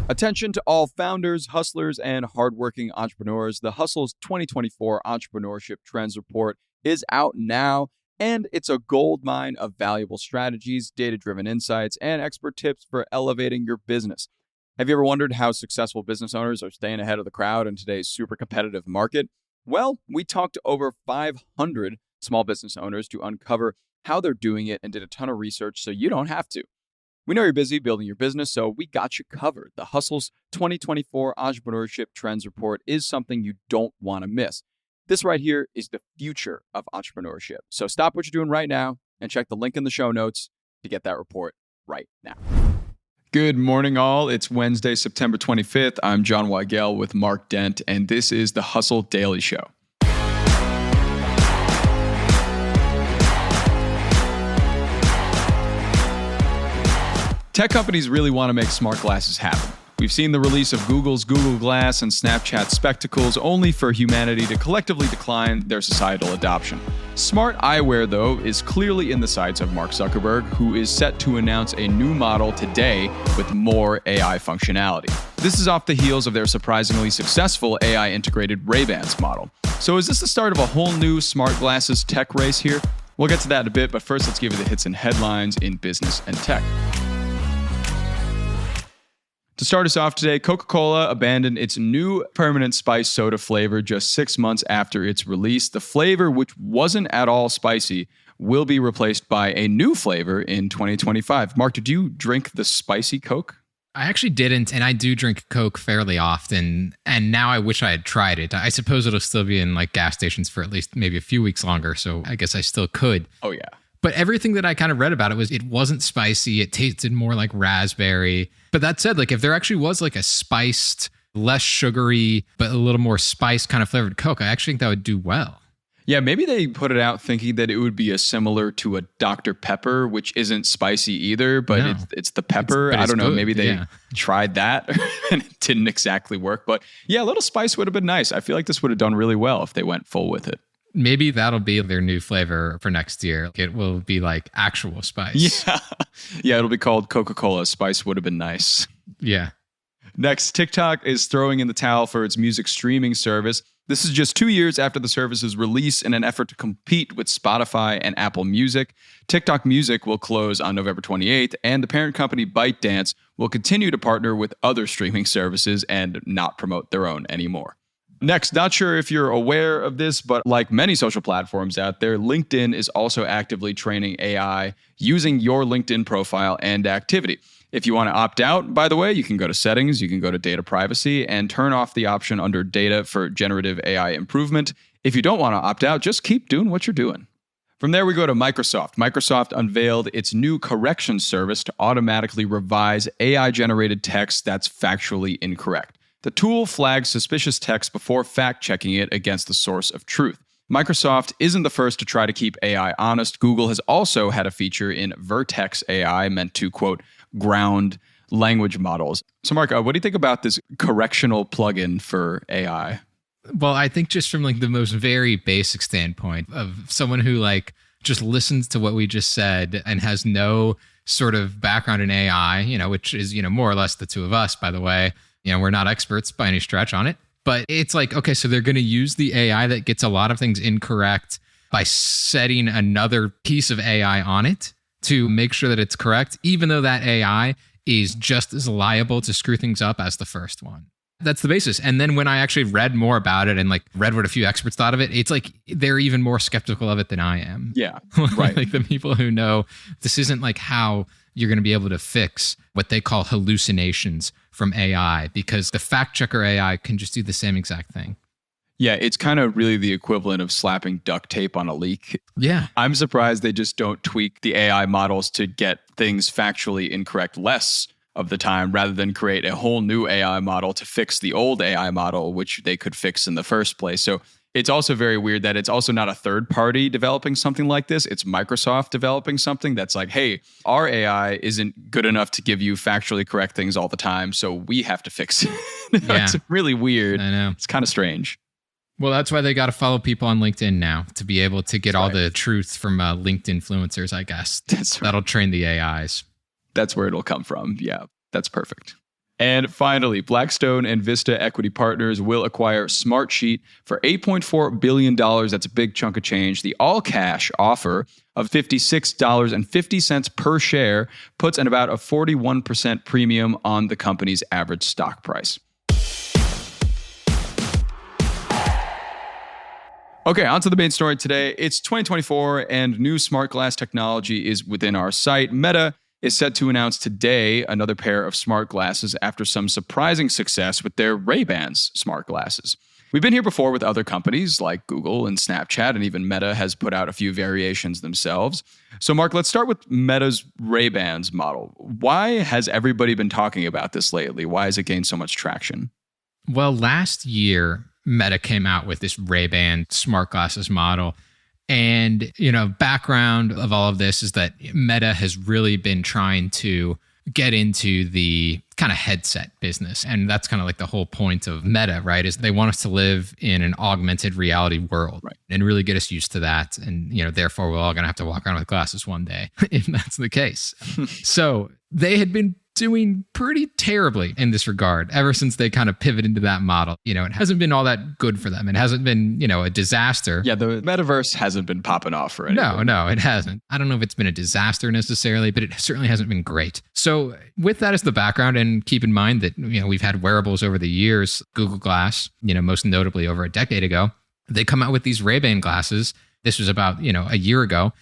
Attention to all founders, hustlers, and hardworking entrepreneurs. The Hustle's 2024 Entrepreneurship Trends Report is out now, and it's a goldmine of valuable strategies, data-driven insights, and expert tips for elevating your business. Have you ever wondered how successful business owners are staying ahead of the crowd in today's super competitive market? Well, we talked to over 500 small business owners to uncover how they're doing it and did a ton of research so you don't have to. We know you're busy building your business, so we got you covered. The Hustle's 2024 Entrepreneurship Trends Report is something you don't want to miss. This right here is the future of entrepreneurship. So stop what you're doing right now and check the link in the show notes to get that report right now. Good morning, all. It's Wednesday, September 25th. I'm John Weigell with Mark Dent, and this is the Hustle Daily Show. Tech companies really want to make smart glasses happen. We've seen the release of Google's Google Glass and Snapchat's Spectacles only for humanity to collectively decline their societal adoption. Smart eyewear, though, is clearly in the sights of Mark Zuckerberg, who is set to announce a new model today with more AI functionality. This is off the heels of their surprisingly successful AI-integrated Ray-Bans model. So is this the start of a whole new smart glasses tech race here? We'll get to that in a bit, but first let's give you the hits and headlines in business and tech. To start us off today, Coca-Cola abandoned its new permanent spice soda flavor just 6 months after its release. The flavor, which wasn't at all spicy, will be replaced by a new flavor in 2025. Mark, did you drink the spicy Coke? I actually didn't, and I do drink Coke fairly often, and now I wish I had tried it. I suppose it'll still be in like gas stations for at least maybe a few weeks longer, so I guess I still could. Oh, yeah. But everything that I kind of read about it wasn't spicy. It tasted more like raspberry. But that said, like if there actually was like a spiced, less sugary, but a little more spice kind of flavored Coke, I actually think that would do well. Yeah, maybe they put it out thinking that it would be similar to a Dr. Pepper, which isn't spicy either, but No. it's the pepper. I don't know. Good. Maybe they tried that and it didn't exactly work. But yeah, a little spice would have been nice. I feel like this would have done really well if they went full with it. Maybe that'll be their new flavor for next year. It will be like actual spice. Yeah, it'll be called Coca-Cola. Spice would have been nice. Yeah. Next, TikTok is throwing in the towel for its music streaming service. This is just 2 years after the service's release in an effort to compete with Spotify and Apple Music. TikTok Music will close on November 28th, and the parent company ByteDance will continue to partner with other streaming services and not promote their own anymore. Next, not sure if you're aware of this, but like many social platforms out there, LinkedIn is also actively training AI using your LinkedIn profile and activity. If you want to opt out, by the way, you can go to settings, you can go to data privacy and turn off the option under data for generative AI improvement. If you don't want to opt out, just keep doing what you're doing. From there, we go to Microsoft. Microsoft unveiled its new correction service to automatically revise AI-generated text that's factually incorrect. The tool flags suspicious text before fact-checking it against the source of truth. Microsoft isn't the first to try to keep AI honest. Google has also had a feature in Vertex AI meant to, quote, ground language models. So, Mark, what do you think about this correctional plugin for AI? Well, I think just from like the most very basic standpoint of someone who like just listens to what we just said and has no sort of background in AI, which is, more or less the two of us, by the way. We're not experts by any stretch on it, but it's like, okay, so they're going to use the AI that gets a lot of things incorrect by setting another piece of AI on it to make sure that it's correct, even though that AI is just as liable to screw things up as the first one. That's the basis. And then when I actually read more about it and like read what a few experts thought of it, it's like they're even more skeptical of it than I am. Yeah, right. Like the people who know this isn't like how you're going to be able to fix what they call hallucinations from AI, because the fact checker AI can just do the same exact thing. Yeah, it's kind of really the equivalent of slapping duct tape on a leak. Yeah. I'm surprised they just don't tweak the AI models to get things factually incorrect less of the time rather than create a whole new AI model to fix the old AI model, which they could fix in the first place. So it's also very weird that it's also not a third party developing something like this. It's Microsoft developing something that's like, hey, our AI isn't good enough to give you factually correct things all the time, so we have to fix it. It's really weird. I know. It's kind of strange. Well, that's why they got to follow people on LinkedIn now to be able to get all the truth from LinkedIn influencers, I guess. That's right. That'll train the AIs. That's where it'll come from. Yeah, that's perfect. And finally, Blackstone and Vista Equity Partners will acquire Smartsheet for $8.4 billion. That's a big chunk of change. The all-cash offer of $56.50 per share puts an about a 41% premium on the company's average stock price. Okay, on to the main story today. It's 2024 and new smart glass technology is within our sight. Meta is set to announce today another pair of smart glasses after some surprising success with their Ray-Bans smart glasses. We've been here before with other companies like Google and Snapchat, and even Meta has put out a few variations themselves. So Mark, let's start with Meta's Ray-Bans model. Why has everybody been talking about this lately? Why has it gained so much traction? Well, last year, Meta came out with this Ray-Ban smart glasses model. And, background of all of this is that Meta has really been trying to get into the kind of headset business. And that's kind of like the whole point of Meta, right? Is they want us to live in an augmented reality world, right, and really get us used to that. And, therefore we're all going to have to walk around with glasses one day if that's the case. So they had been doing pretty terribly in this regard ever since they kind of pivoted into that model. It hasn't been all that good for them. It hasn't been, a disaster. Yeah, the metaverse hasn't been popping off for anyone. No, it hasn't. I don't know if it's been a disaster necessarily, but it certainly hasn't been great. So with that as the background, and keep in mind that, we've had wearables over the years, Google Glass, most notably over a decade ago, they come out with these Ray-Ban glasses. This was about, a year ago.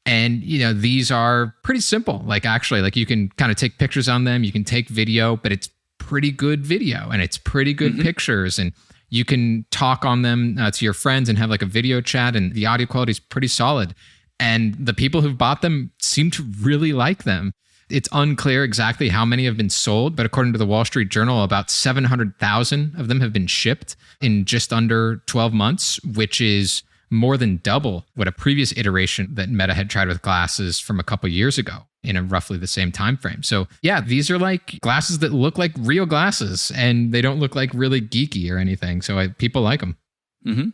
And, these are pretty simple. Actually, you can kind of take pictures on them. You can take video, but it's pretty good video and it's pretty good pictures. And you can talk on them to your friends and have a video chat, and the audio quality is pretty solid. And the people who've bought them seem to really like them. It's unclear exactly how many have been sold, but according to the Wall Street Journal, about 700,000 of them have been shipped in just under 12 months, which is more than double what a previous iteration that Meta had tried with glasses from a couple years ago in a roughly the same time frame. So yeah, these are glasses that look like real glasses, and they don't look really geeky or anything. So people like them. Mm-hmm.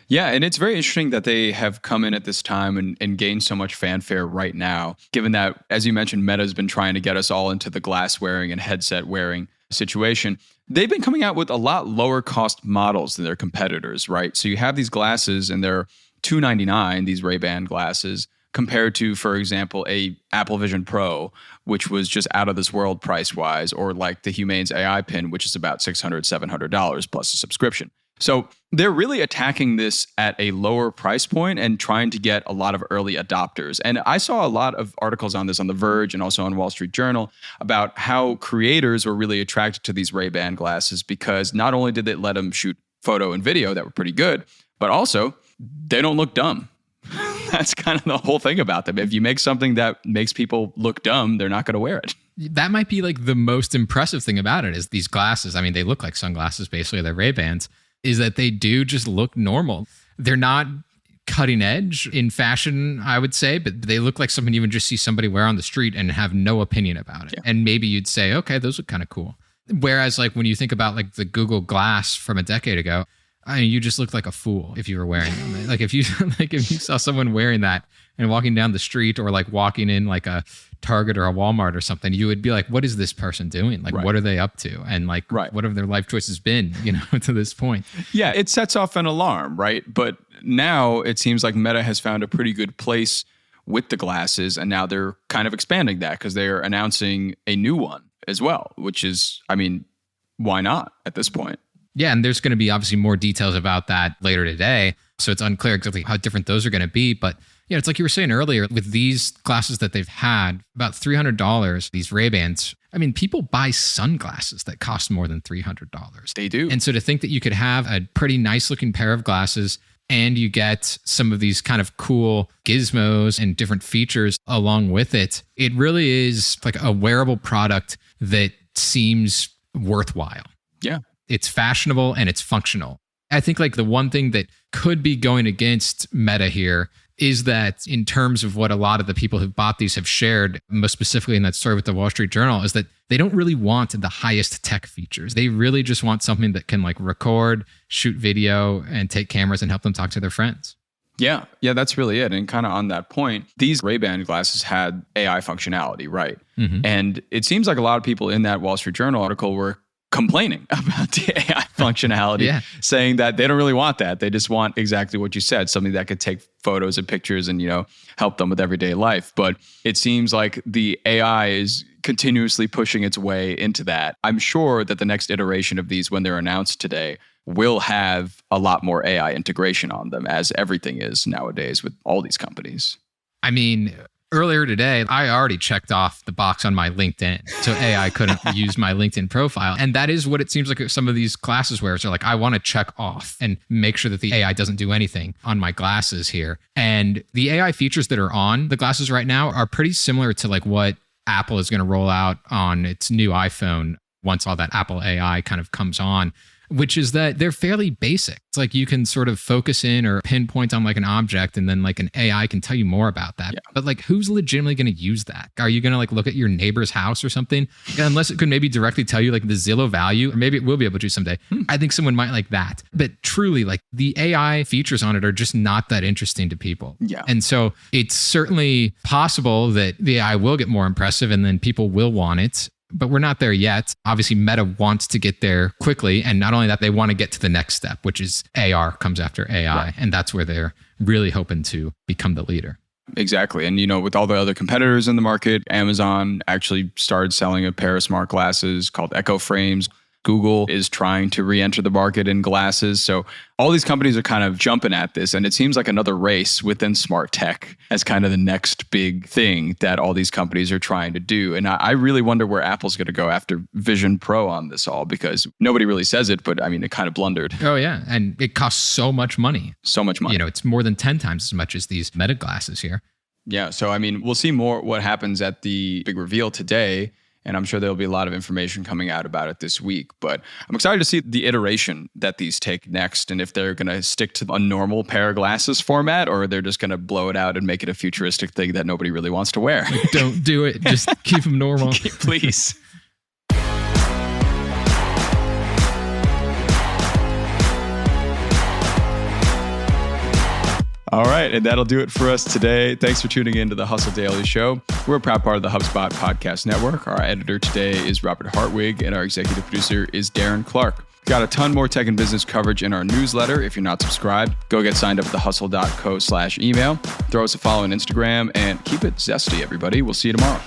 Yeah, and it's very interesting that they have come in at this time and gained so much fanfare right now, given that, as you mentioned, Meta's been trying to get us all into the glass wearing and headset wearing situation. They've been coming out with a lot lower cost models than their competitors, right? So you have these glasses and they're $299, these Ray-Ban glasses, compared to, for example, a Apple Vision Pro, which was just out of this world price-wise, or like the Humane's AI Pin, which is about $600, $700 plus a subscription. So they're really attacking this at a lower price point and trying to get a lot of early adopters. And I saw a lot of articles on this on The Verge and also on Wall Street Journal about how creators were really attracted to these Ray-Ban glasses because not only did they let them shoot photo and video that were pretty good, but also they don't look dumb. That's kind of the whole thing about them. If you make something that makes people look dumb, they're not going to wear it. That might be the most impressive thing about it is these glasses. I mean, they look like sunglasses, basically. They're Ray-Bans. Is that they do just look normal. They're not cutting edge in fashion, I would say, but they look like something you would just see somebody wear on the street and have no opinion about it. Yeah. And maybe you'd say, okay, those look kind of cool. Whereas when you think about the Google Glass from a decade ago, you just looked like a fool if you were wearing them. If you saw someone wearing that and walking down the street or walking in a Target or a Walmart or something, you would be like, what is this person doing? Right. What are they up to? And what have their life choices been, to this point? Yeah, it sets off an alarm, right? But now it seems like Meta has found a pretty good place with the glasses, and now they're kind of expanding that because they're announcing a new one as well, which is, why not at this point? Yeah, and there's going to be obviously more details about that later today. So it's unclear exactly how different those are going to be. But it's like you were saying earlier, with these glasses that they've had, about $300, these Ray-Bans, people buy sunglasses that cost more than $300. They do. And so to think that you could have a pretty nice looking pair of glasses and you get some of these kind of cool gizmos and different features along with it, it really is a wearable product that seems worthwhile. Yeah. It's fashionable and it's functional. I think the one thing that could be going against Meta here is that in terms of what a lot of the people who've bought these have shared, most specifically in that story with the Wall Street Journal, is that they don't really want the highest tech features. They really just want something that can record, shoot video, and take cameras and help them talk to their friends. Yeah, that's really it. And kind of on that point, these Ray-Ban glasses had AI functionality, right? And it seems like a lot of people in that Wall Street Journal article were complaining about the AI functionality, saying that they don't really want that. They just want exactly what you said, something that could take photos and pictures and, help them with everyday life. But it seems like the AI is continuously pushing its way into that. I'm sure that the next iteration of these, when they're announced today, will have a lot more AI integration on them, as everything is nowadays with all these companies. I mean, earlier today, I already checked off the box on my LinkedIn, so AI couldn't use my LinkedIn profile. And that is what it seems like some of these glasses wearers are like, I want to check off and make sure that the AI doesn't do anything on my glasses here. And the AI features that are on the glasses right now are pretty similar to like what Apple is going to roll out on its new iPhone once all that Apple AI kind of comes on, which is that they're fairly basic. It's like you can sort of focus in or pinpoint on like an object, and then like an AI can tell you more about that. Yeah. But like, who's legitimately going to use that? Are you going to like look at your neighbor's house or something? Unless it could maybe directly tell you like the Zillow value, or maybe it will be able to someday. I think someone might like that. But truly, like the AI features on it are just not that interesting to people. Yeah. And so it's certainly possible that the AI will get more impressive and then people will want it. But we're not there yet. Obviously, Meta wants to get there quickly. And not only that, they want to get to the next step, which is AR comes after AI. Right. And that's where they're really hoping to become the leader. Exactly. And, with all the other competitors in the market, Amazon actually started selling a pair of smart glasses called Echo Frames. Google is trying to re-enter the market in glasses. So all these companies are kind of jumping at this. And it seems like another race within smart tech as kind of the next big thing that all these companies are trying to do. And I really wonder where Apple's going to go after Vision Pro on this all, because nobody really says it, but I mean, it kind of blundered. Oh, yeah. And it costs so much money. So much money. It's more than 10 times as much as these Meta glasses here. Yeah. So, I mean, we'll see more what happens at the big reveal today. And I'm sure there'll be a lot of information coming out about it this week. But I'm excited to see the iteration that these take next, and if they're going to stick to a normal pair of glasses format, or they're just going to blow it out and make it a futuristic thing that nobody really wants to wear. Don't do it. Just keep them normal. Please. All right, and that'll do it for us today. Thanks for tuning in to the Hustle Daily Show. We're a proud part of the HubSpot Podcast Network. Our editor today is Robert Hartwig, and our executive producer is Darren Clark. We've got a ton more tech and business coverage in our newsletter. If you're not subscribed, go get signed up at thehustle.co/email. Throw us a follow on Instagram, and keep it zesty, everybody. We'll see you tomorrow.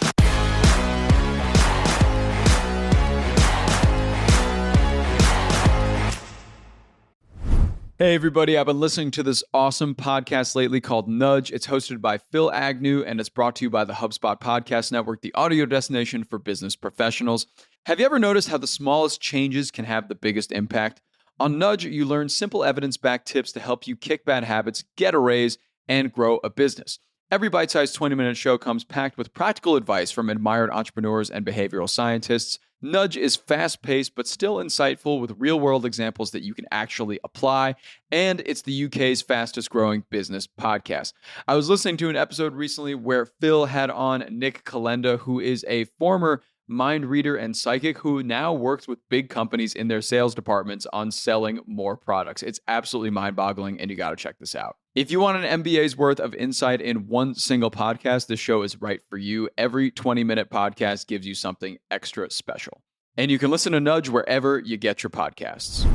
Hey, everybody. I've been listening to this awesome podcast lately called Nudge. It's hosted by Phil Agnew, and it's brought to you by the HubSpot Podcast Network, the audio destination for business professionals. Have you ever noticed how the smallest changes can have the biggest impact? On Nudge, you learn simple evidence-backed tips to help you kick bad habits, get a raise, and grow a business. Every bite-sized 20-minute show comes packed with practical advice from admired entrepreneurs and behavioral scientists. Nudge is fast-paced but still insightful with real-world examples that you can actually apply, and it's the UK's fastest-growing business podcast. I was listening to an episode recently where Phil had on Nick Kalenda, who is a former mind reader and psychic who now works with big companies in their sales departments on selling more products. It's absolutely mind-boggling, and you got to check this out. If you want an MBA's worth of insight in one single podcast, this show is right for you. Every 20-minute podcast gives you something extra special. And you can listen to Nudge wherever you get your podcasts.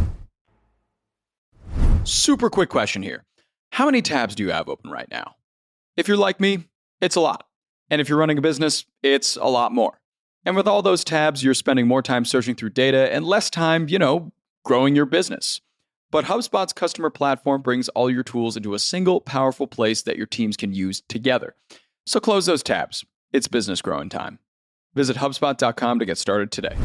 Super quick question here. How many tabs do you have open right now? If you're like me, it's a lot. And if you're running a business, it's a lot more. And with all those tabs, you're spending more time searching through data and less time, growing your business. But HubSpot's customer platform brings all your tools into a single, powerful place that your teams can use together. So close those tabs. It's business growing time. Visit HubSpot.com to get started today.